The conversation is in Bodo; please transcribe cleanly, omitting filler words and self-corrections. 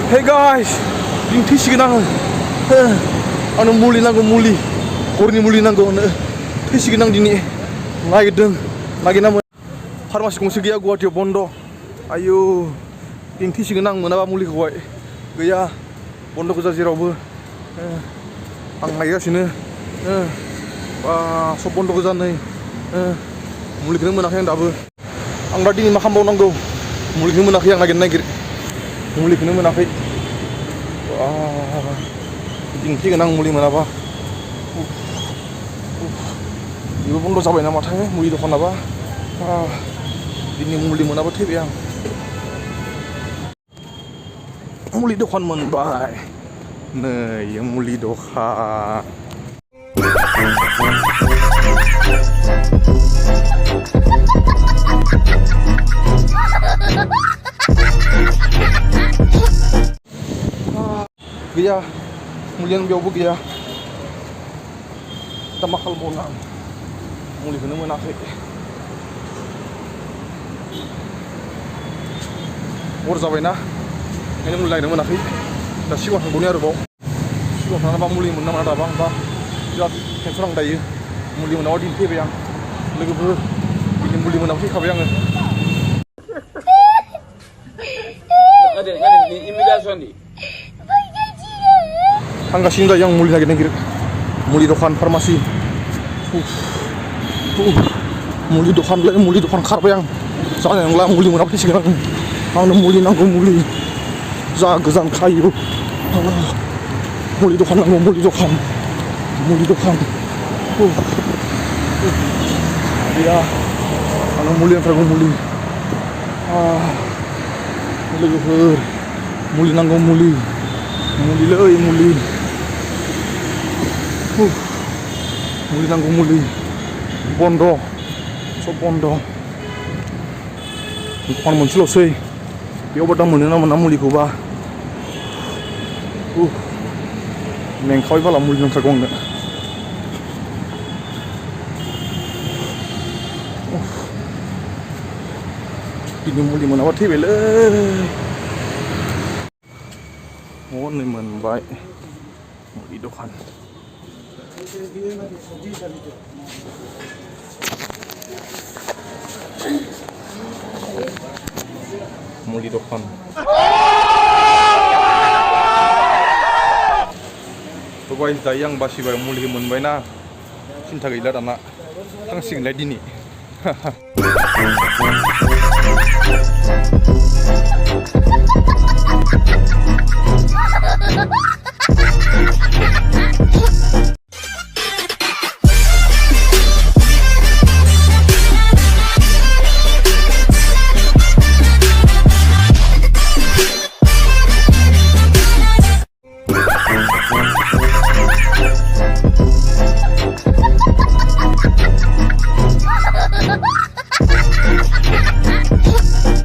Hey guys, ini tisi genang. Anu muli nanggo muli, korni muli nanggo. Tisi genang dini. Lagi deng, lagi nama. Farmasi gongse gaya gua dia bondo. Ayo, ini tisi genang menapa muli kau? Gaya bondo kuza jerobo. Ang lagi sini. Wah, so bondo kuza nih. Muli kena menak yang dabu. Ang tadi ni makan bau nanggo. Muli kena menak yang lagi naik. Muli kena menak. Wah, tinggi kenang muli mana apa? Ibu pun lo sampai nama tanya muli dokan apa? Ini muli mana apa tiap yang? Muli dokan menbai, nih yang muli dokan. Gaya, mulian biawu gaya. Kita makal bona. Muli kena menakik. Mur sampai na. Ini mulai kena menakik. Dah siwan dunia rubau. Siwan mana bang muli mana ada bang bang. Jat kensurang dayu. Muli mana ordin tiap yang. Lagi ber. Ini muli mana sih kau yang? Ada imigrasi ni. Angga sinda yang muli lagi negeri, muli dokan farmasi, muli dokan karpa yang, soalnya yang lain muli menapa sih kan, ang muli nanggo muli, zagazan kayu, muli dokan, ya, ang muli yang terlalu muli, muli nanggo muli leh muli. Muli nanggo muli bondo so bondo kon muncul sih dia obat mana muli kuba neng kau ibalah muli nang tergong deh ini muli mana wat tiba leh oh ni menbaik muli dokan muli dokan to guys dayang basi bay muli menbai na cinta gila dana tang sing lai dini haha